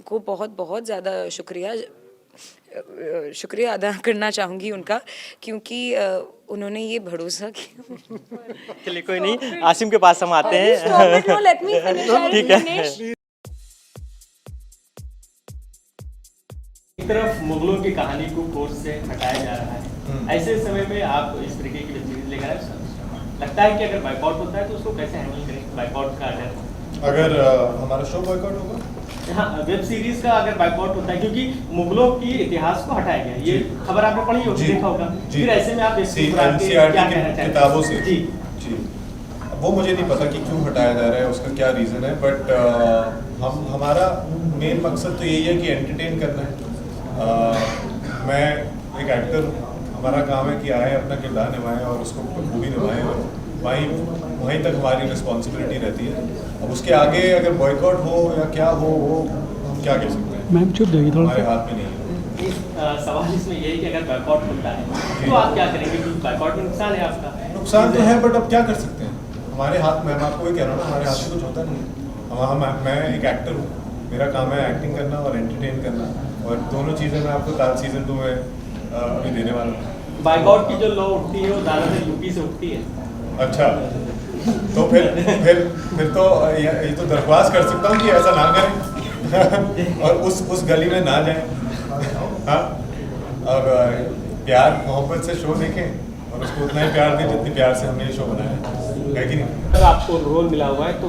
को बहुत बहुत ज़्यादा शुक्रिया अदा करना चाहूँगी उनका, क्योंकि उन्होंने ये भरोसा किया। चलिए कोई नहीं, आसिम के पास हम आते हैं। ठीक है। एक तरफ मुगलों की कहानी को कोर्स से हटाया जा रहा है, ऐसे समय में आप इस तरीके की वेब सीरीज लेकर आए, लगता है कि अगर बाइकआउट होता है तो उसको कैसे हैंडल करें? बाइकआउट का अगर हमारा शो बॉयकॉट होगा, हाँ, वेब सीरीज का अगर बाइकआउट होता है, क्योंकि मुगलों की इतिहास को हटाया गया, ये खबर आपने पढ़ी होगी, देखा होगा, फिर ऐसे में आप किताबों से जी वो मुझे नहीं पता कि क्यों हटाया जा रहा है, उसका क्या रीज़न है, बट हमारा मेन मकसद तो यही है कि एंटरटेन करना है। मैं एक एक्टर हूँ, हमारा काम है कि आए अपना किरदार निभाएं और उसको खूबी निभाएं, और वहीं तक हमारी रिस्पॉन्सिबिलिटी रहती है। अब उसके आगे अगर बॉयकॉट हो या क्या हो, वो हम क्या कह सकते हैं, मैम चुप जाइए, हमारे हाथ में नहीं है। सवाल इसमें यही कि अगर बाइकआउट होता है तो आप क्या करेंगे? क्योंकि बाइकआउट में नुकसान है आपका। नुकसान तो है, बट अब क्या कर सकते हैं, हमारे हाथ में। मैं आपको ये कह रहा हूँ ना, हमारे हाथ में कुछ होता नहीं है। मैं एक एक्टर हूँ, मेरा काम है एक्टिंग करना और एंटरटेन करना, और दोनों चीज़ें मैं आपको ताज सीजन 2 में अभी देने वाला हूँ। बाइकआउट की जो लॉ उठती है वो ज़्यादातर यूपी से उठती है। अच्छा, तो फिर तो ये तो दरख्वास्त कर सकता हूँ कि ऐसा ना करें और उस गली में ना जाएं। हाँ, और प्यार मोहब्बत से शो देखें और उसको उतना ही प्यार दें जितनी प्यार से हमने ये शो बनाया है कि नहीं। अगर आपको रोल मिला हुआ है तो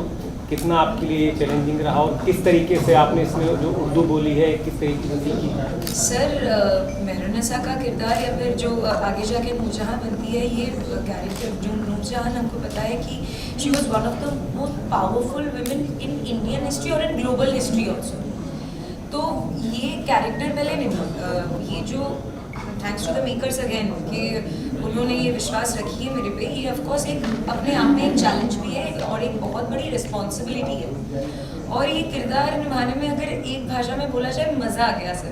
कितना आपके लिए चैलेंजिंग रहा, और किस तरीके से आपने इसमें जो उर्दू बोली है किस तरीके से सीखी? सर, मेहरुनिसा का किरदार या फिर जो आगे जाके नूरजहां बनती है, ये कैरेक्टर जो नूरजहां, हमको पता है कि she was one of the most powerful women in Indian history और इन ग्लोबल हिस्ट्री ऑल्सो। तो ये कैरेक्टर पहले ये जो thanks to the makers again कि उन्होंने ये विश्वास रखी है मेरे पे, ये ऑफ कोर्स एक अपने आप में एक चैलेंज भी है और एक बहुत बड़ी रिस्पॉन्सिबिलिटी है। और ये किरदार निभाने में अगर एक भाषा में बोला जाए, मज़ा आ गया सर,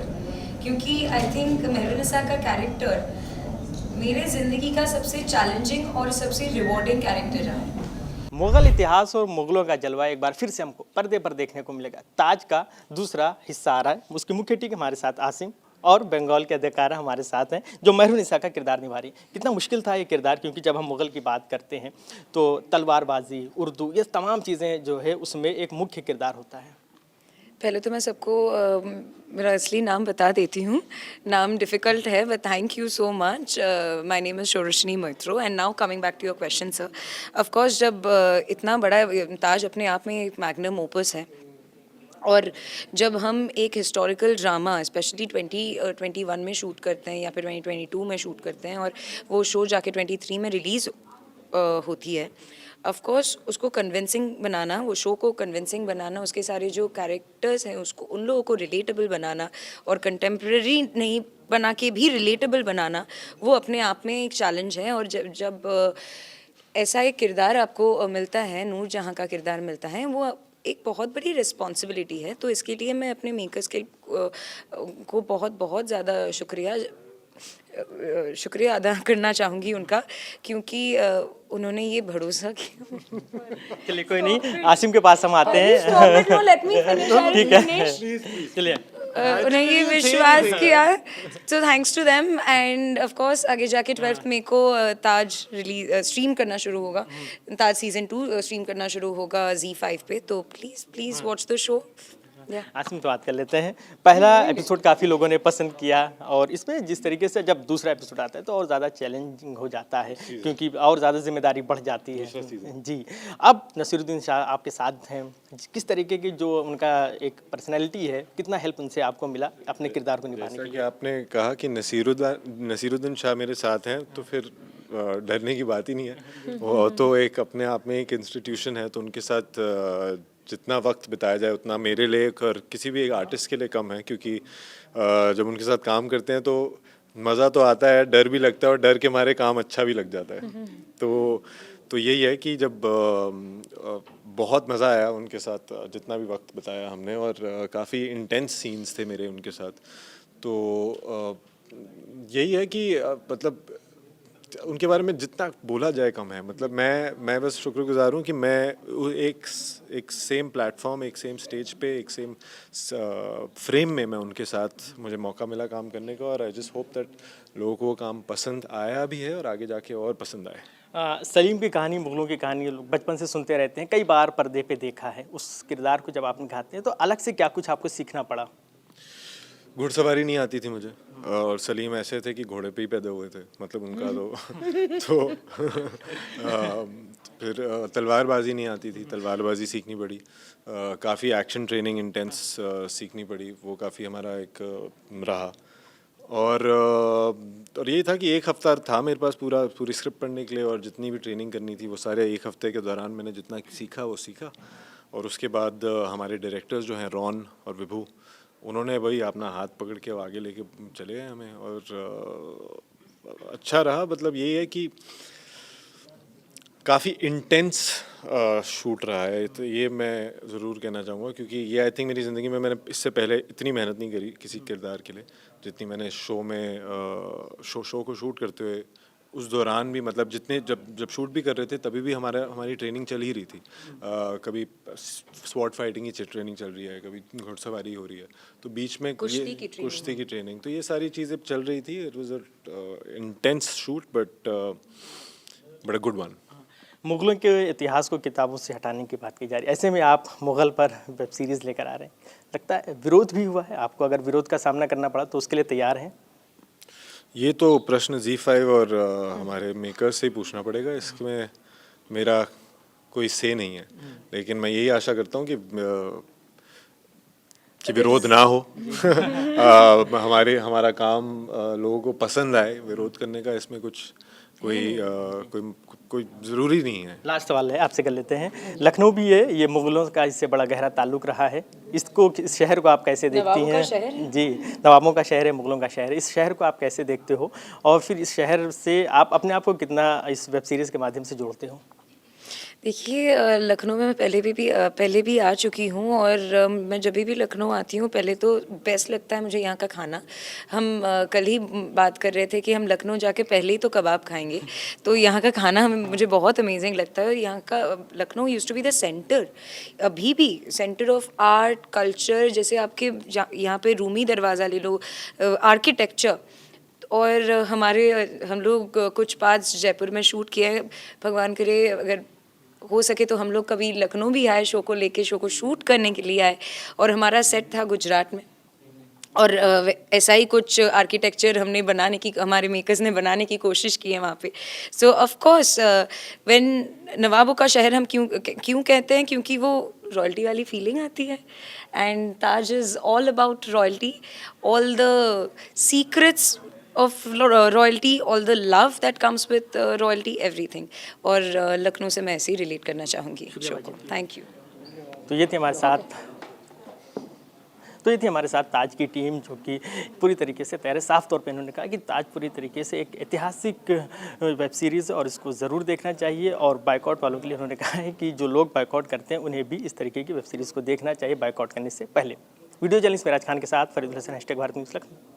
क्योंकि आई थिंक मेहरुनिसा का कैरेक्टर मेरे ज़िंदगी का सबसे चैलेंजिंग और सबसे रिवॉर्डिंग कैरेक्टर रहा है। मुगल इतिहास और मुगलों का जलवा एक बार फिर से हमको पर्दे पर देखने को मिलेगा। ताज का दूसरा हिस्सा आ रहा है, उसकी मुख्य टीम हमारे साथ आसिम और बंगाल के अदाकारा हमारे साथ हैं जो मेहरुनिसा का किरदार निभा रही है। कितना मुश्किल था ये किरदार, क्योंकि जब हम मुगल की बात करते हैं तो तलवारबाजी, उर्दू, ये तमाम चीज़ें जो है उसमें एक मुख्य किरदार होता है। पहले तो मैं सबको मेरा असली नाम बता देती हूँ। नाम डिफ़िकल्ट है, but thank you so much. My name is Shoroshni Moitra, and now coming back to your question sir. Of course जब इतना बड़ा ताज अपने आप में एक मैग्नम ओपस है, और जब हम एक हिस्टोरिकल ड्रामा स्पेशली 2021 में शूट करते हैं या फिर 2022 में शूट करते हैं, और वो शो जाके 23 में रिलीज़ होती है, ऑफ कोर्स उसको कन्विंसिंग बनाना, वो शो को कन्विंसिंग बनाना, उसके सारे जो कैरेक्टर्स हैं उसको, उन लोगों को रिलेटेबल बनाना और कंटेम्प्रेरी नहीं बना के भी रिलेटेबल बनाना, वो अपने आप में एक चैलेंज है। और जब ऐसा एक किरदार आपको मिलता है, नूरजहां का किरदार मिलता है, वो एक बहुत बड़ी रिस्पॉन्सिबिलिटी है। तो इसके लिए मैं अपने मेकर्स को बहुत बहुत ज़्यादा शुक्रिया अदा करना चाहूँगी उनका, क्योंकि उन्होंने ये भरोसा किया। चलिए कोई नहीं, आसिम के पास हम आते हैं। ठीक है, चलिए। उन्हें ये विश्वास किया, तो thanks to them. And of course आगे जाके 12th मई को ताज स्ट्रीम करना शुरू होगा, ताज सीजन 2 स्ट्रीम करना शुरू होगा ZEE5 पे, तो please watch the show. Asim से बात कर लेते हैं। पहला एपिसोड काफ़ी लोगों ने पसंद किया, और इसमें जिस तरीके से जब दूसरा एपिसोड आता है तो और ज़्यादा चैलेंजिंग हो जाता है, क्योंकि और ज़्यादा जिम्मेदारी बढ़ जाती है। जी, अब नसीरुद्दीन शाह आपके साथ हैं, किस तरीके की जो उनका एक पर्सनैलिटी है, कितना हेल्प उनसे आपको मिला अपने किरदार को निभाने के लिए? जैसा कि आपने कहा कि नसीरुद्दीन शाह मेरे साथ हैं, तो फिर डरने की बात ही नहीं है। वो तो एक अपने आप में एक इंस्टीट्यूशन है, तो उनके साथ जितना वक्त बिताया जाए उतना मेरे लिए और किसी भी एक आर्टिस्ट के लिए कम है, क्योंकि जब उनके साथ काम करते हैं तो मज़ा तो आता है, डर भी लगता है, और डर के मारे काम अच्छा भी लग जाता है। तो यही है कि जब बहुत मज़ा आया उनके साथ, जितना भी वक्त बिताया हमने, और काफ़ी इंटेंस सीन्स थे मेरे उनके साथ। तो यही है कि मतलब उनके बारे में जितना बोला जाए कम है। मतलब मैं बस शुक्रगुजार हूँ कि मैं एक सेम प्लेटफॉर्म, एक सेम स्टेज पे, एक सेम फ्रेम में मैं उनके साथ मुझे मौका मिला काम करने का, और आई जस्ट होप दैट लोगों को वो काम पसंद आया भी है और आगे जाके और पसंद आए। सलीम की कहानी, मुगलों की कहानी लोग बचपन से सुनते रहते हैं, कई बार पर्दे पे देखा है। उस किरदार को जब आप निभाते हैं तो अलग से क्या कुछ आपको सीखना पड़ा? घुड़सवारी नहीं आती थी मुझे, और सलीम ऐसे थे कि घोड़े पे ही पैदा हुए थे, मतलब उनका तो फिर तलवारबाजी नहीं आती थी, तलवारबाजी सीखनी पड़ी। काफ़ी एक्शन ट्रेनिंग इंटेंस सीखनी पड़ी, वो काफ़ी हमारा एक रहा। और यही था कि एक हफ्ता था मेरे पास पूरी स्क्रिप्ट पढ़ने के लिए, और जितनी भी ट्रेनिंग करनी थी वो सारे एक हफ्ते के दौरान मैंने जितना सीखा वो सीखा। और उसके बाद हमारे डायरेक्टर्स जो हैं रॉन और विभू, उन्होंने वही अपना हाथ पकड़ के आगे लेके चले गए हमें, और अच्छा रहा। मतलब यही है कि काफ़ी इंटेंस शूट रहा है, तो ये मैं ज़रूर कहना चाहूँगा, क्योंकि ये आई थिंक मेरी ज़िंदगी में मैंने इससे पहले इतनी मेहनत नहीं करी किसी किरदार के लिए जितनी मैंने शो में शो को शूट करते हुए उस दौरान भी। मतलब जितने जब शूट भी कर रहे थे तभी भी हमारी ट्रेनिंग चल ही रही थी। कभी स्वॉर्ड फाइटिंग की ट्रेनिंग चल रही है, कभी घुड़सवारी हो रही है, तो बीच में कुश्ती की ट्रेनिंग, तो ये सारी चीज़ें चल रही थी। It was a intense shoot but a good one. मुगलों के इतिहास को किताबों से हटाने की बात की जा रही है, ऐसे में आप मुगल पर वेब सीरीज़ लेकर आ रहे हैं, लगता है विरोध भी हुआ है आपको? अगर विरोध का सामना करना पड़ा तो उसके लिए तैयार हैं? ये तो प्रश्न Z5 और हमारे मेकर्स से ही पूछना पड़ेगा, इसमें मेरा कोई से नहीं है। लेकिन मैं यही आशा करता हूँ कि विरोध ना हो। हमारा काम लोगों को पसंद आए। विरोध करने का इसमें कोई ज़रूरी नहीं है। लास्ट सवाल है, आपसे कर लेते हैं। लखनऊ भी है, ये मुगलों का इससे बड़ा गहरा ताल्लुक रहा है, इस शहर को आप कैसे देखती हैं? जी, नवाबों का शहर है, मुगलों का शहर है, इस शहर को आप कैसे देखते हो, और फिर इस शहर से आप अपने आप को कितना इस वेब सीरीज़ के माध्यम से जोड़ते हो? देखिए लखनऊ में मैं पहले भी आ चुकी हूँ, और मैं जब भी लखनऊ आती हूँ पहले तो बेस्ट लगता है मुझे यहाँ का खाना। हम कल ही बात कर रहे थे कि हम लखनऊ जाके पहले ही तो कबाब खाएंगे, तो यहाँ का खाना मुझे बहुत अमेजिंग लगता है। और यहाँ का Lucknow used to be the centre, अभी भी सेंटर ऑफ आर्ट कल्चर। जैसे आपके यहाँ पे रूमी दरवाज़ा ले लो, आर्किटेक्चर, और हम लोग कुछ पार्ट्स जयपुर में शूट किए हैं। भगवान करे अगर हो सके तो हम लोग कभी लखनऊ भी आए, शो को शूट करने के लिए आए। और हमारा सेट था गुजरात में, और ऐसा ही कुछ आर्किटेक्चर हमारे मेकर्स ने बनाने की कोशिश की है वहाँ पे। सो ऑफ कोर्स व्हेन नवाबों का शहर हम क्यों कहते हैं, क्योंकि वो रॉयल्टी वाली फीलिंग आती है। And Taj is all about royalty, all the secrets of royalty, all the love that comes with royalty, everything. और लखनऊ से मैं ऐसे ही रिलेट करना चाहूँगी शो को। Thank you. तो ये थी हमारे साथ ताज की टीम, जो कि पूरी तरीके से तैयार है। साफ तौर पे इन्होंने कहा कि ताज पूरी तरीके से एक ऐतिहासिक वेब सीरीज़ और इसको ज़रूर देखना चाहिए। और बायकॉट वालों के लिए उन्होंने कहा है कि जो लोग बायकॉट करते हैं उन्हें भी इस तरीके की वेब सीरीज़ को देखना चाहिए बायकॉट करने से पहले। वीडियो जर्नलिस्ट मेराज खान के साथ फरीदुल हसन, #भारत न्यूज़ लखनऊ।